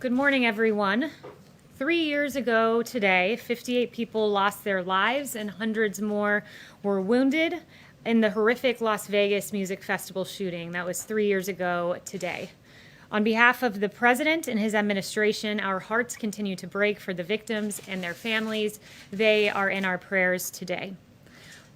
Good morning, everyone. 3 years ago today, 58 people lost their lives and hundreds more were wounded in the horrific Las Vegas Music Festival shooting. That was 3 years ago today. On behalf of the President and his administration, our hearts continue to break for the victims and their families. They are in our prayers today.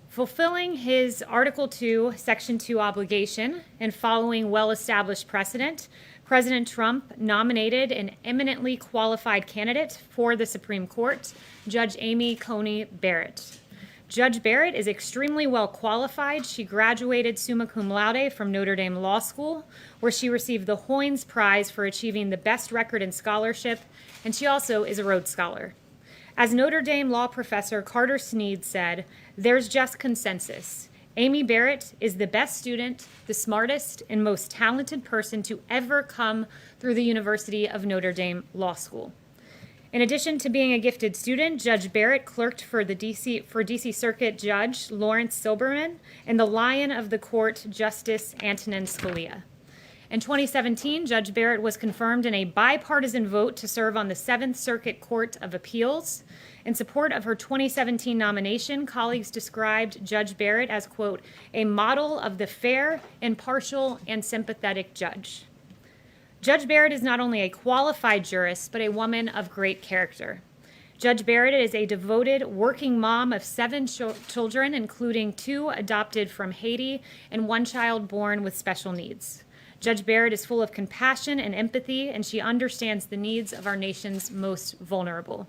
Fulfilling his Article 2, Section 2 obligation and following well-established precedent, President Trump nominated an eminently qualified candidate for the Supreme Court, Judge Amy Coney Barrett. Judge Barrett is extremely well qualified. She graduated summa cum laude from Notre Dame Law School, where she received the Hoynes Prize for achieving the best record in scholarship, and she also is a Rhodes Scholar. As Notre Dame law professor Carter Sneed said, "There's just consensus. Amy Barrett is the best student, the smartest, and most talented person to ever come through the University of Notre Dame Law School." In addition to being a gifted student, Judge Barrett clerked for DC Circuit Judge Lawrence Silberman and the Lion of the Court, Justice Antonin Scalia. In 2017, Judge Barrett was confirmed in a bipartisan vote to serve on the Seventh Circuit Court of Appeals. In support of her 2017 nomination, colleagues described Judge Barrett as, quote, "a model of the fair, impartial, and sympathetic judge." Judge Barrett is not only a qualified jurist, but a woman of great character. Judge Barrett is a devoted working mom of 7 children, including 2 adopted from Haiti and 1 child born with special needs. Judge Barrett is full of compassion and empathy, and she understands the needs of our nation's most vulnerable.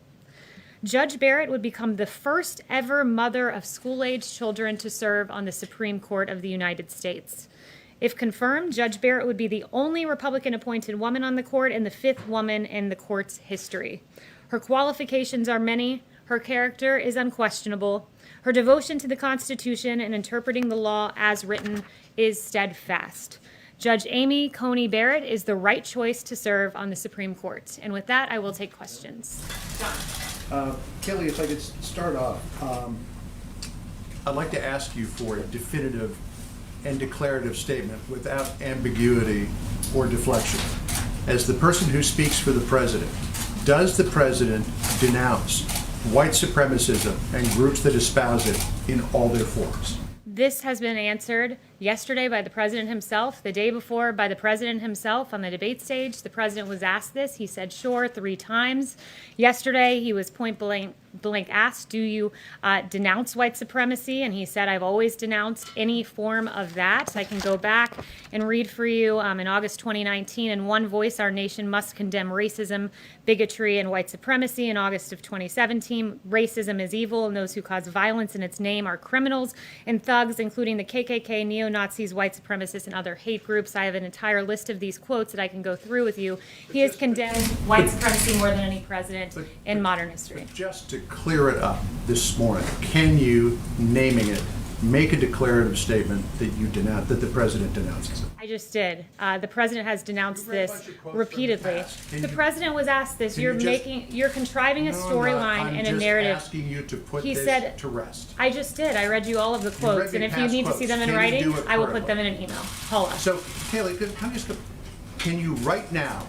Judge Barrett would become the first ever mother of school-aged children to serve on the Supreme Court of the United States. If confirmed, Judge Barrett would be the only Republican-appointed woman on the court and the 5th woman in the court's history. Her qualifications are many. Her character is unquestionable. Her devotion to the Constitution and interpreting the law as written is steadfast. Judge Amy Coney Barrett is the right choice to serve on the Supreme Court. And with that, I will take questions. John. Kayleigh, if I could start off, I'd like to ask you for a definitive and declarative statement without ambiguity or deflection. As the person who speaks for the President, does the President denounce white supremacism and groups that espouse it in all their forms? This has been answered yesterday by the President himself, the day before by the President himself on the debate stage. The President was asked this. He said, sure, 3 times. Yesterday, he was point blank asked, do you denounce white supremacy? And he said, I've always denounced any form of that. I can go back and read for you in August 2019, in one voice, our nation must condemn racism, bigotry, and white supremacy. In August of 2017, racism is evil, and those who cause violence in its name are criminals and thugs, including the KKK, neo-Nazis, white supremacists, and other hate groups. I have an entire list of these quotes that I can go through with you. He has condemned white supremacy more than any president in modern history. Just to clear it up this morning, can you, naming it, make a declarative statement that you denounce, that the President denounces it? I just did. The President has denounced this repeatedly. The President was asked this. You're contriving a storyline and a narrative. I'm just asking you to put He this said, to rest. I just did. I read you all of the quotes, and if you need to see them in writing, I will put them in an email. Paula. So, Kayleigh, can you right now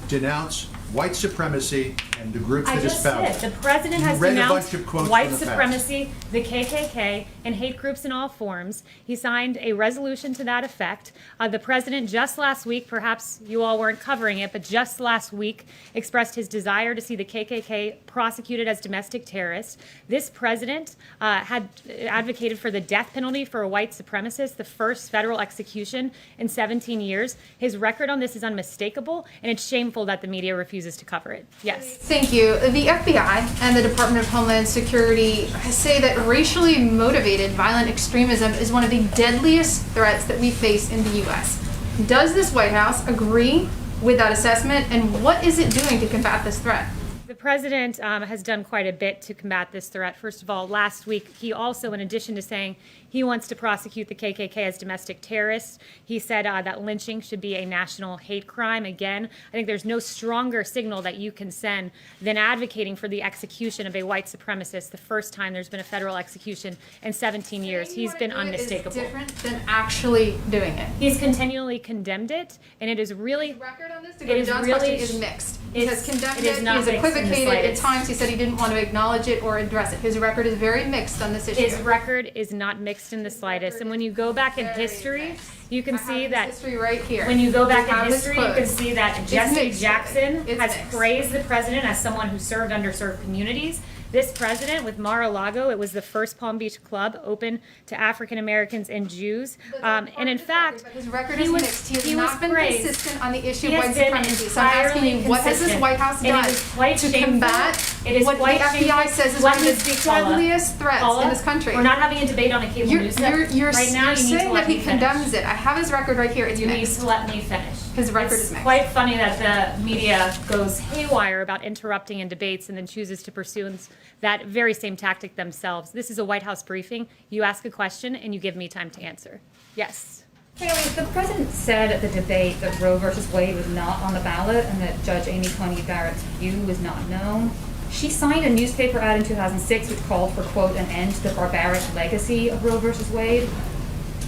denounce white supremacy and the groups that espouse it? I just did. The President has denounced white supremacy, the KKK, and hate groups in all forms. He signed a resolution to that effect. The President just last week, perhaps you all weren't covering it, but just last week expressed his desire to see the KKK prosecuted as domestic terrorists. This President had advocated for the death penalty for a white supremacist, the first federal execution in 17 years. His record on this is unmistakable, and it's shameful that the media refuses to cover it. Yes. Thank you. The FBI and the Department of Homeland Security say that racially motivated violent extremism is one of the deadliest threats that we face in the U.S. Does this White House agree with that assessment, and what is it doing to combat this threat? The The president has done quite a bit to combat this threat. First of all, last week, he also, in addition to saying he wants to prosecute the KKK as domestic terrorists, he said that lynching should be a national hate crime. Again, I think there's no stronger signal that you can send than advocating for the execution of a white supremacist the first time there's been a federal execution in 17 years. He's been unmistakable. It's different than actually doing it. He's continually condemned it, and it is really... His record on this to It go to is John's really question is mixed. He has condemned it is it, not he's mixed in the equivocated, at slightest. times he said he didn't want to acknowledge it or address it. His record is very mixed on this issue. His record is not mixed in the slightest. And when you go back in Very history, mixed. you can I have see his that history right here. when you go back have in his history, you can quotes. see that It's Jesse mixed. Jackson It's has mixed. praised the president as someone who served underserved communities. This president with Mar-a-Lago, it was the first Palm Beach club open to African Americans and Jews. And in fact, But his record he is was- mixed. He has he not was been praised. consistent on the issue He of has white been supremacy. So I'm asking you, entirely what has this consistent. White House And it done is quite to shameful. combat It is what quite the FBI shameful. says is Let one me of the speak, Paula. deadliest threats Paula, in this country? We're not having a debate on a cable news set. You're right now, you need to saying let that he me finish. condemns it. I have his record right here. It's You need mixed. to let me finish. His record It's is mixed. quite funny that the media goes haywire about interrupting in debates and then chooses to pursue that very same tactic themselves. This is a White House briefing. You ask a question and you give me time to answer. Yes. Kayleigh, the president said at the debate that Roe versus Wade was not on the ballot and that Judge Amy Coney Barrett's view was not known. She signed a newspaper ad in 2006 which called for, quote, an end to the barbaric legacy of Roe versus Wade.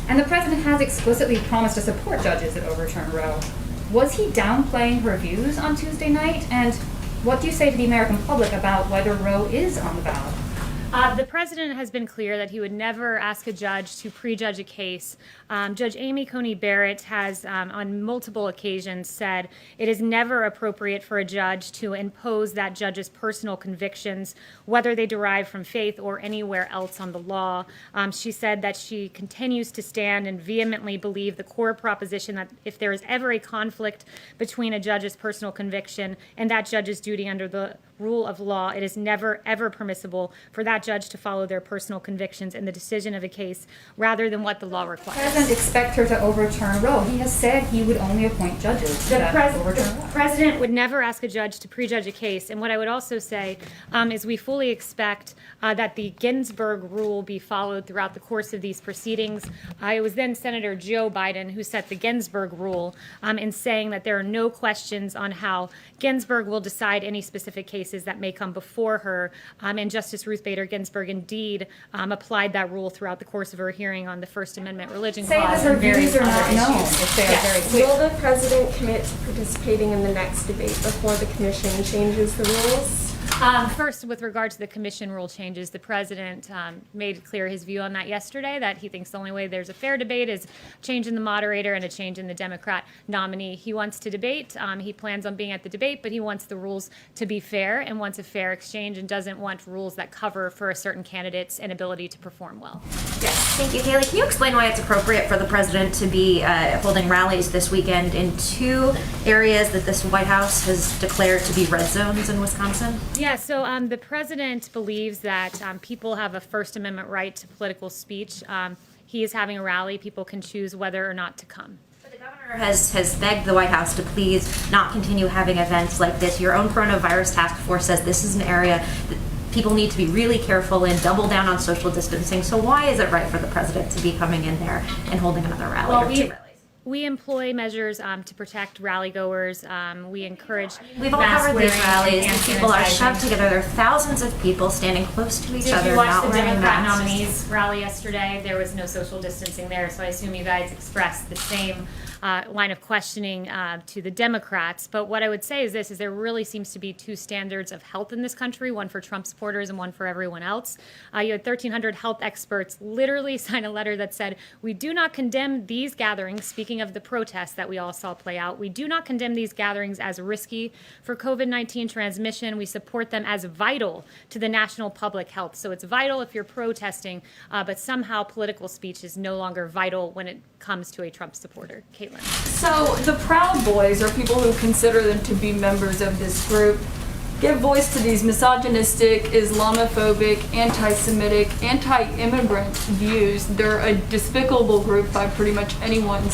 And the president has explicitly promised to support judges that overturn Roe. Was he downplaying her views on Tuesday night? And what do you say to the American public about whether Roe is on the ballot? The president has been clear that he would never ask a judge to prejudge a case. Judge Amy Coney Barrett has, on multiple occasions, said it is never appropriate for a judge to impose that judge's personal convictions, whether they derive from faith or anywhere else on the law. She said that she continues to stand and vehemently believe the core proposition that if there is ever a conflict between a judge's personal conviction and that judge's duty under the rule of law, it is never, ever permissible for that judge to follow their personal convictions in the decision of a case rather than what the law requires. President expect her to overturn Roe. He has said he would only appoint judges The that overturn Roe. president would never ask a judge to prejudge a case. And what I would also say is we fully expect that the Ginsburg rule be followed throughout the course of these proceedings. It was then Senator Joe Biden who set the Ginsburg rule in saying that there are no questions on how Ginsburg will decide any specific cases that may come before her. And Justice Ruth Bader Ginsburg indeed applied that rule throughout the course of her hearing on the First Amendment religion Say clause that her and various views are other not known issues. if they are Yes. very clear. Will the president commit to participating in the next debate before the commission changes the rules? First, with regard to the commission rule changes, the president made clear his view on that yesterday, that he thinks the only way there's a fair debate is change in the moderator and a change in the Democrat nominee. He wants to debate. He plans on being at the debate, but he wants the rules to be fair and wants a fair exchange and doesn't want rules that cover for a certain candidate's inability to perform well. Thank you, Kayleigh. Can you explain why it's appropriate for the president to be holding rallies this weekend in two areas that this White House has declared to be red zones in Wisconsin? Yeah, so the president believes that people have a First Amendment right to political speech. He is having a rally. People can choose whether or not to come. But the governor has begged the White House to please not continue having events like this. Your own coronavirus task force says this is an area that people need to be really careful in, double down on social distancing. So why is it right for the president to be coming in there and holding another rally Well, or two rallies? we employ measures to protect rally goers. We encourage We've all mask covered these wearing rallies. and These people are sanitizing. shoved together. There are thousands of people standing close to each Did other, you watch not the wearing Democrat masks. nominees rally yesterday? There was no social distancing there, so I assume you guys expressed the same line of questioning to the Democrats. But what I would say is this, is there really seems to be two standards of health in this country, one for Trump supporters and one for everyone else. You had 1,300 health experts literally sign a letter that said, we do not condemn these gatherings, speaking of the protests that we all saw play out, we do not condemn these gatherings as risky for COVID-19 transmission. We support them as vital to the national public health. So it's vital if you're protesting, but somehow political speech is no longer vital when it comes to a Trump supporter. Caitlin. So the Proud Boys, or people who consider them to be members of this group, give voice to these misogynistic, Islamophobic, anti-Semitic, anti-immigrant views. They're a despicable group by pretty much anyone's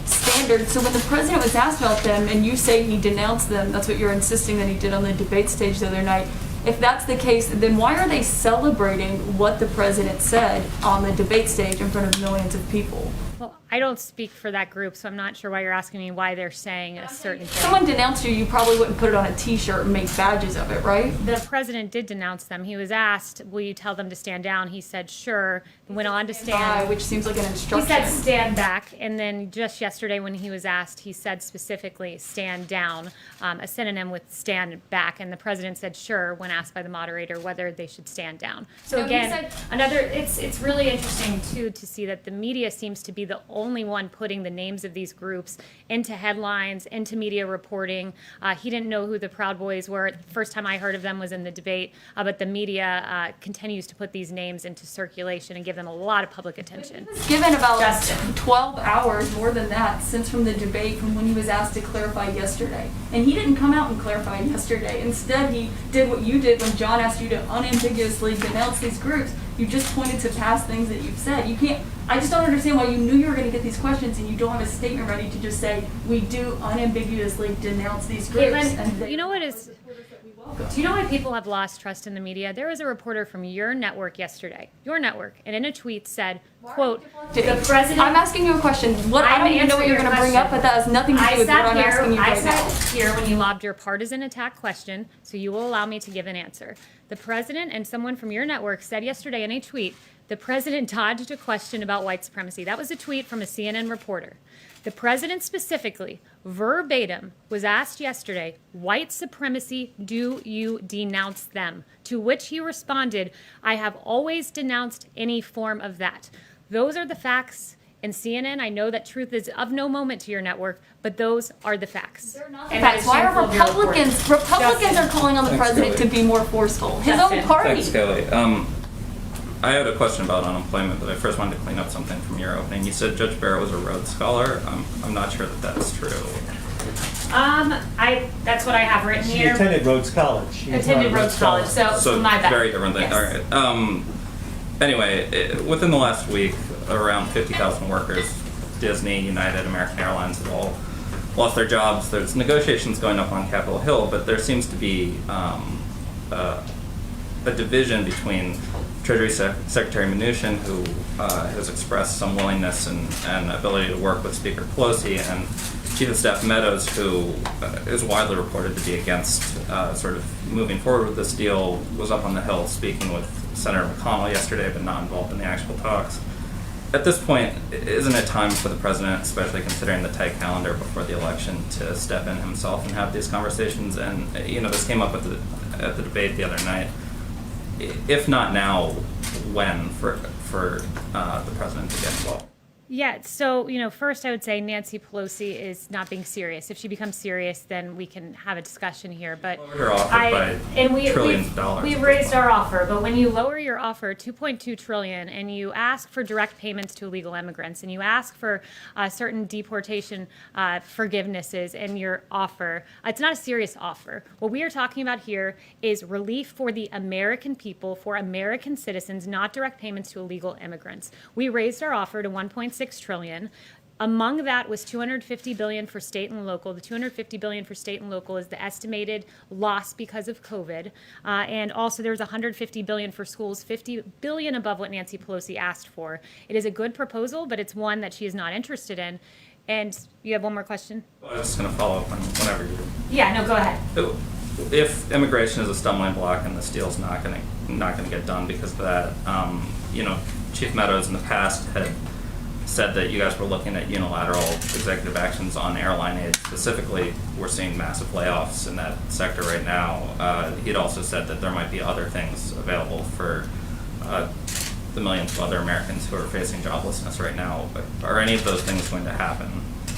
standard. standard. So when the president was asked about them and you say he denounced them, that's what you're insisting that he did on the debate stage the other night. If that's the case, then why are they celebrating what the president said on the debate stage in front of millions of people? Well, I don't speak for that group, so I'm not sure why you're asking me why they're saying a certain If thing. someone denounced you, you probably wouldn't put it on a t-shirt and make badges of it, right? The president did denounce them. He was asked, will you tell them to stand down? He said, sure, and went on to Bye, stand. which seems like an He instruction. said stand back, and then just yesterday when he was asked, he said specifically stand down, a synonym with stand back, and the president said sure when asked by the moderator whether they should stand down. So No, he again, said- it's really interesting too to see that the media seems to be the only one putting the names of these groups into headlines, into media reporting. He didn't know who the Proud Boys were. The first time I heard of them was in the debate, but the media continues to put these names into circulation and give them a lot of public attention. Given about Justin. 12 hours, more than that, since from the debate from when he was asked to clarify yesterday. And he didn't come out and clarify yesterday. Instead, he did what you did when John asked you to unambiguously denounce these groups. You just pointed to past things that you've said. You can't, I just don't understand why you knew you were going to get these questions and you don't have a statement ready to just say, we do unambiguously denounce these groups. Caitlin, and they you know what are is- the reporters that we welcome. Do you know why people have lost trust in the media? There was a reporter from your network yesterday, and in a tweet said, quote, The president- I'm asking you a question. What I I'm don't even know what answering you're your going to bring up, question. but that has nothing to do with what I'm asking you right now. I sat here when you lobbed your partisan attack question, so you will allow me to give an answer. The president and someone from your network said yesterday in a tweet, the president dodged a question about white supremacy. That was a tweet from a CNN reporter. The president specifically, verbatim, was asked yesterday, white supremacy, do you denounce them? To which he responded, I have always denounced any form of that. Those are the facts. And CNN, I know that truth is of no moment to your network, but those are the facts. In And fact, that is why are shameful of your Republicans Justin. are calling on the Thanks, president Kayleigh. to be more forceful? His Justin. own party. Thanks, Kayleigh. I had a question about unemployment, but I first wanted to clean up something from your opening. You said Judge Barrett was a Rhodes Scholar. I'm not sure that that's true. That's what I have written She here. attended Rhodes College. She was Attended not a Rhodes College, Scholar. so my bad. Very different thing. Yes. All right. Anyway, within the last week, around 50,000 workers, Disney, United, American Airlines have all lost their jobs. There's negotiations going up on Capitol Hill, but there seems to be a division between Treasury Secretary Mnuchin, who has expressed some willingness and ability to work with Speaker Pelosi, and Chief of Staff Meadows, who is widely reported to be against sort of moving forward with this deal, was up on the Hill speaking with Senator McConnell yesterday, but not involved in the actual talks. At this point, isn't it time for the president, especially considering the tight calendar before the election, to step in himself and have these conversations? And this came up at the debate the other night. If not now, when for the president to get involved? Yeah, so, first I would say Nancy Pelosi is not being serious. If she becomes serious, then we can have a discussion here, but Lowered her offer by trillions of dollars. We've raised our offer, but when you lower your offer $2.2 trillion and you ask for direct payments to illegal immigrants and you ask for certain deportation forgivenesses in your offer, it's not a serious offer. What we are talking about here is relief for the American people, for American citizens, not direct payments to illegal immigrants. We raised our offer to $1.6 trillion. Among that was $250 billion for state and local. The $250 billion for state and local is the estimated loss because of COVID. And also there was $150 billion for schools, $50 billion above what Nancy Pelosi asked for. It is a good proposal, but it's one that she is not interested in. And you have one more question? I was just going to follow up whenever you. Yeah, no, go ahead. If immigration is a stumbling block and this deal's not going to get done because of that, Chief Meadows in the past had said that you guys were looking at unilateral executive actions on airline aid. Specifically, we're seeing massive layoffs in that sector right now. He'd also said that there might be other things available for the millions of other Americans who are facing joblessness right now. But are any of those things going to happen?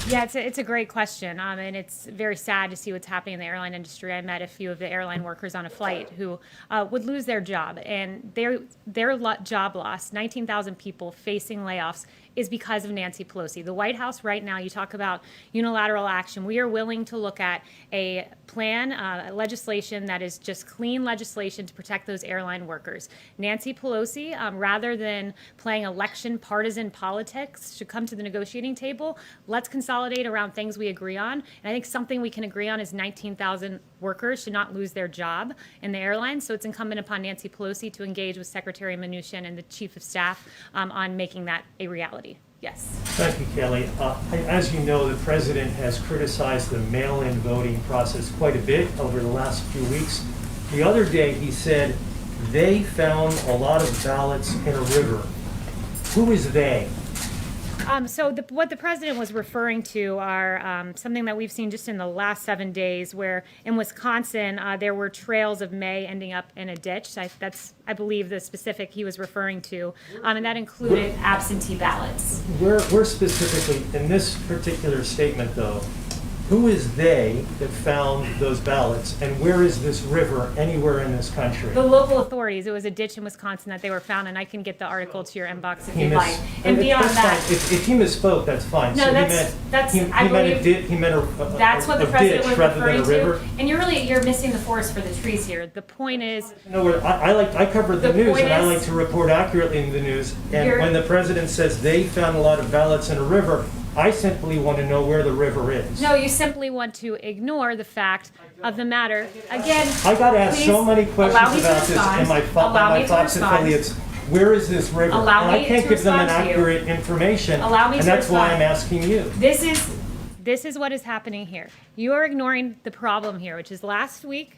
Yeah, it's a great question, and it's very sad to see what's happening in the airline industry. I met a few of the airline workers on a flight who would lose their job, and their job loss, 19,000 people facing layoffs, is because of Nancy Pelosi. The White House right now, you talk about unilateral action. We are willing to look at a plan, legislation that is just clean legislation to protect those airline workers. Nancy Pelosi, rather than playing election partisan politics, should come to the negotiating table. Let's consolidate around things we agree on. And I think something we can agree on is 19,000 workers should not lose their job in the airlines. So it's incumbent upon Nancy Pelosi to engage with Secretary Mnuchin and the Chief of Staff on making that a reality. Yes. Thank you, Kayleigh. As you know, the president has criticized the mail-in voting process quite a bit over the last few weeks. The other day, he said they found a lot of ballots in a river. Who is they? What the president was referring to are something that we've seen just in the last 7 days, where in Wisconsin there were trails of May ending up in a ditch. That's, I believe, the specific he was referring to, and that included absentee ballots. We're specifically, in this particular statement, though, who is they that found those ballots, and where is this river anywhere in this country? The local authorities. It was a ditch in Wisconsin that they were found, and I can get the article to your inbox if you'd like. And beyond that, if he misspoke, that's fine. No, So that's he I meant believe he meant that's what the a president ditch was rather than referring a river. to. And you're missing the forest for the trees here. The point is, No, I cover the The news, point and I is- like to report accurately in the news. And You're- when the president says they found a lot of ballots in a river, I simply want to know where the river is. no, you simply want to ignore the fact of the matter. Again, I got asked so please many allow questions me to about this respond. and my Allow me to Fox respond. affiliates. Where is this river? Allow and I me can't to give them an respond to you. accurate information. Allow me and to that's why respond. I'm asking you. This is what is happening here. You are ignoring the problem here, which is last week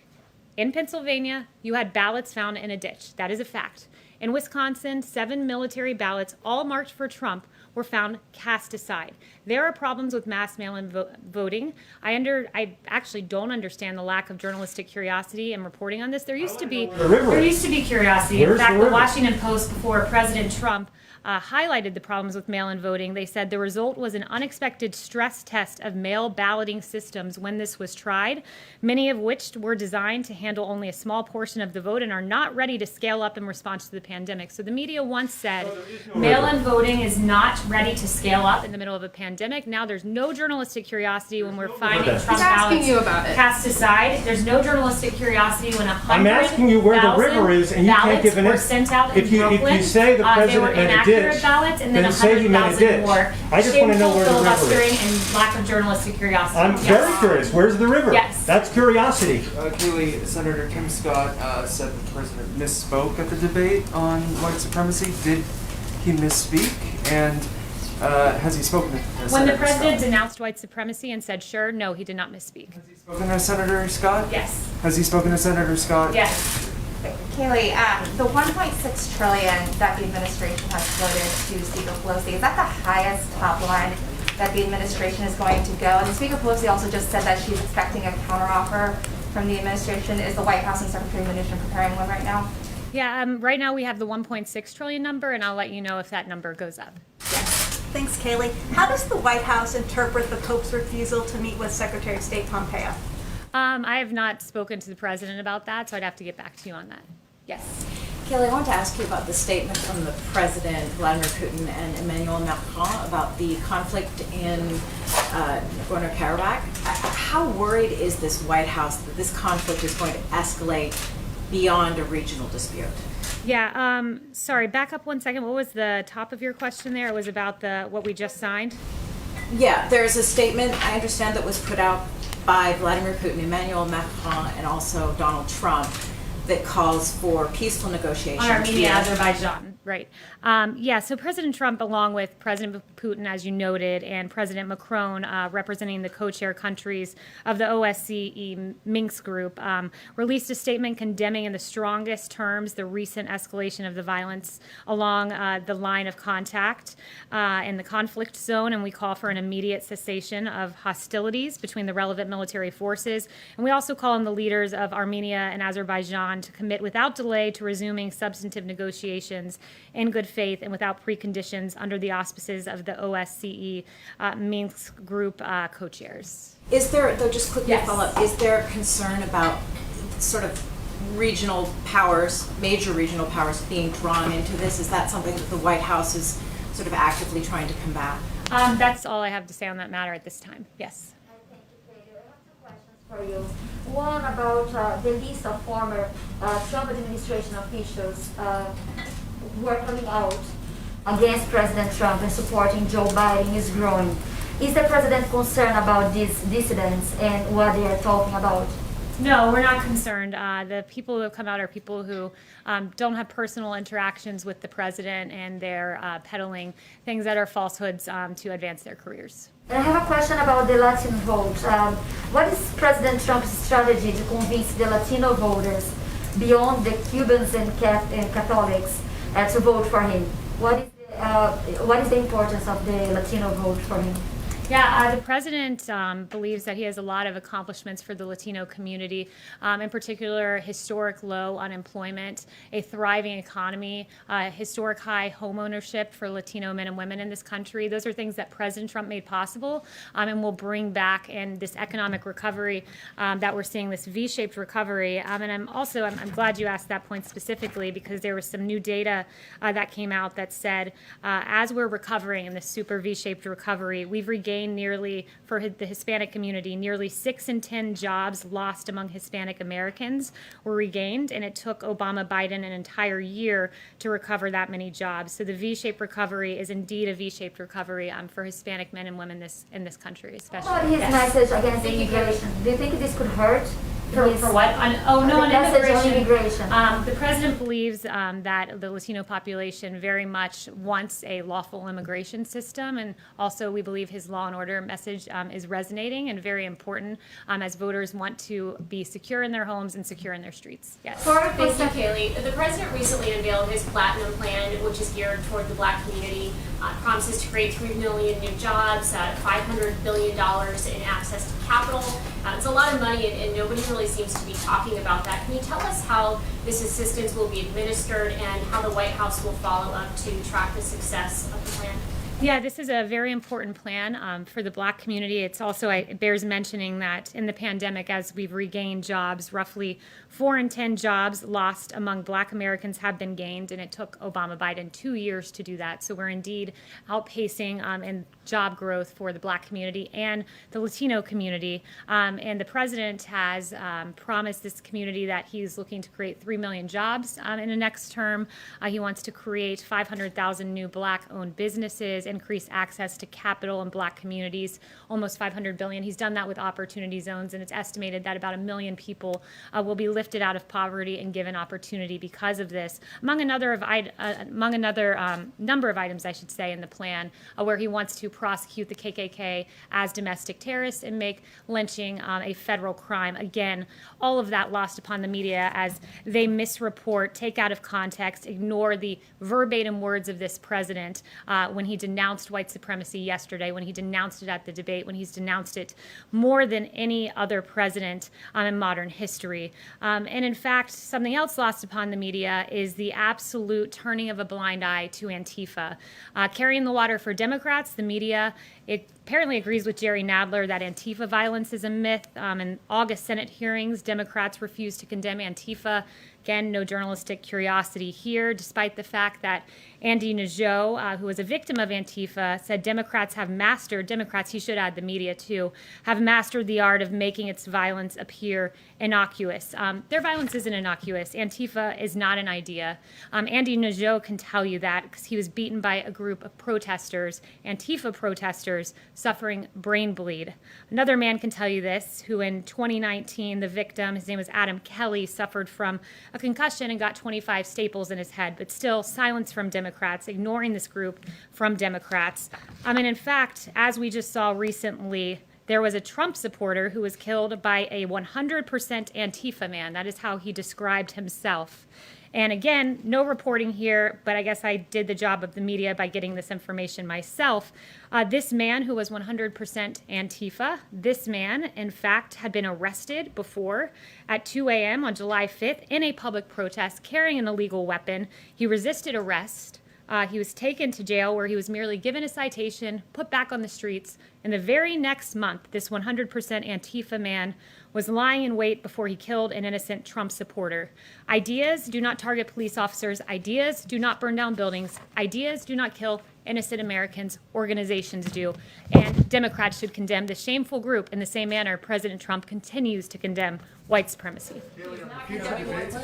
in Pennsylvania, you had ballots found in a ditch. That is a fact. In Wisconsin, 7 military ballots, all marked for Trump, were found cast aside. There are problems with mass mail-in voting. I actually don't understand the lack of journalistic curiosity and reporting on this. There used to be curiosity. Where's In fact, the the river? Washington Post, before President Trump highlighted the problems with mail-in voting, they said the result was an unexpected stress test of mail balloting systems when this was tried, many of which were designed to handle only a small portion of the vote and are not ready to scale up in response to the pandemic. So the media once said mail-in voting is not ready to scale up in the middle of a pandemic. Now there's no journalistic curiosity when we're finding river. Trump He's asking ballots you about it. cast aside. There's no journalistic curiosity when I'm asking you where the river is, and you can't give an were sent out in if you Brooklyn. say the They president were meant a inaccurate ditch, ballots, and then then say he meant a 100,000 ditch. more. I just wanna know where the river is. Shameful filibustering and lack of journalistic curiosity. I'm Yes. very curious. Where's the river? Yes. That's curiosity. Kayleigh, Senator Tim Scott said that the president misspoke at the debate on white supremacy. Did he misspeak? And has he spoken to When Senator the president Scott? denounced white supremacy and said, sure, no, he did not misspeak. Has he spoken to Senator Scott? Yes. Has he spoken to Senator Scott? Yes. Kayleigh, the 1.6 trillion that the administration has floated to Speaker Pelosi, is that the highest top line that the administration is going to go? And Speaker Pelosi also just said that she's expecting a counteroffer from the administration. Is the White House and Secretary Mnuchin preparing one right now? Yeah, right now we have the 1.6 trillion number, and I'll let you know if that number goes up. Thanks, Kayleigh. How does the White House interpret the Pope's refusal to meet with Secretary of State Pompeo? I have not spoken to the president about that, so I'd have to get back to you on that. Yes. Kayleigh, I want to ask you about the statement from the President, Vladimir Putin, and Emmanuel Macron about the conflict in Nagorno-Karabakh. How worried is this White House that this conflict is going to escalate beyond a regional dispute? Yeah, sorry, back up one second. What was the top of your question there? It was about what we just signed? Yeah, there's a statement, I understand, that was put out by Vladimir Putin, Emmanuel Macron, and also Donald Trump that calls for peaceful negotiations. On Armenia, Azerbaijan, right. Yeah, so President Trump, along with President Putin, as you noted, and President Macron, representing the co-chair countries of the OSCE Minsk group, released a statement condemning in the strongest terms the recent escalation of the violence along the line of contact in the conflict zone, and we call for an immediate cessation of hostilities between the relevant military forces. And we also call on the leaders of Armenia and Azerbaijan to commit without delay to resuming substantive negotiations in good faith and without preconditions under the auspices of the OSCE Minsk group co-chairs. Is there, though, just quickly Yes. follow up, is there concern about sort of regional powers, major regional powers being drawn into this? Is that something that the White House is sort of actively trying to combat? That's all I have to say on that matter at this time. Yes. Thank you, Kayleigh. I have 2 questions for you. One about the list of former Trump administration officials who are coming out against President Trump and supporting Joe Biden is growing. Is the president concerned about these dissidents and what they are talking about? No, we're not concerned. The people who have come out are people who don't have personal interactions with the president, and they're peddling things that are falsehoods to advance their careers. And I have a question about the Latin vote. What is President Trump's strategy to convince the Latino voters beyond the Cubans and Catholics to vote for him? What is the importance of the Latino vote for him? Yeah, the president believes that he has a lot of accomplishments for the Latino community, in particular historic low unemployment, a thriving economy, historic high home ownership for Latino men and women in this country. Those are things that President Trump made possible and will bring back in this economic recovery that we're seeing, this V-shaped recovery. And I'm glad you asked that point specifically, because there was some new data that came out that said as we're recovering in this super V-shaped recovery, we've regained nearly, for the Hispanic community, nearly 6 in 10 jobs lost among Hispanic Americans were regained, and it took Obama Biden an entire year to recover that many jobs. So the V-shaped recovery is indeed a V-shaped recovery for Hispanic men and women in this country, especially. What about his message against immigration? Do you think this could hurt? For what? On immigration. The president believes that the Latino population very much wants a lawful immigration system, and also we believe his law and order message is resonating and very important as voters want to be secure in their homes and secure in their streets. Yes. Thank you, Kayleigh. The president recently unveiled his Platinum Plan, which is geared toward the Black community. Promises to create 3 million new jobs, $500 billion in access to capital. It's a lot of money, and nobody really seems to be talking about that. Can you tell us how this assistance will be administered and how the White House will follow up to track the success of the plan? Yeah, this is a very important plan for the Black community. It's also, it bears mentioning that in the pandemic, as we've regained jobs, roughly 4 in 10 jobs lost among Black Americans have been gained, and it took Obama Biden 2 years to do that. So we're indeed outpacing in job growth for the Black community and the Latino community. And the president has promised this community that he's looking to create 3 million jobs in the next term. He wants to create 500,000 new Black-owned businesses, increase access to capital in Black communities, almost $500 billion. He's done that with opportunity zones, and it's estimated that about 1 million people will be lifted out of poverty and given opportunity because of this, among another number of items, I should say, in the plan, where he wants to prosecute the KKK as domestic terrorists and make lynching a federal crime. Again, all of that lost upon the media as they misreport, take out of context, ignore the verbatim words of this president when he denounced white supremacy yesterday, when he denounced it at the debate, when he's denounced it more than any other president in modern history. And in fact, something else lost upon the media is the absolute turning of a blind eye to Antifa. Carrying the water for Democrats, the media, it apparently agrees with Jerry Nadler that Antifa violence is a myth. In August Senate hearings, Democrats refused to condemn Antifa. Again, no journalistic curiosity here, despite the fact that Andy Nadeau, who was a victim of Antifa, said Democrats, he should add the media too, have mastered the art of making its violence appear innocuous. Their violence isn't innocuous. Antifa is not an idea. Andy Nadeau can tell you that because he was beaten by a group of protesters, Antifa protesters, suffering brain bleed. Another man can tell you this, who in 2019, the victim, his name was Adam Kelly, suffered from a concussion and got 25 staples in his head, but still silence from Democrats, ignoring this group from Democrats. And in fact, as we just saw recently, there was a Trump supporter who was killed by a 100% Antifa man. That is how he described himself. And again, no reporting here, but I guess I did the job of the media by getting this information myself. This man who was 100% Antifa, this man, in fact, had been arrested before at 2 a.m. on July 5th in a public protest carrying an illegal weapon. He resisted arrest. He was taken to jail where he was merely given a citation, put back on the streets. And the very next month, this 100% Antifa man was lying in wait before he killed an innocent Trump supporter. Ideas do not target police officers. Ideas do not burn down buildings. Ideas do not kill innocent Americans. Organizations do. And Democrats should condemn this shameful group in the same manner President Trump continues to condemn white supremacy. Future debates.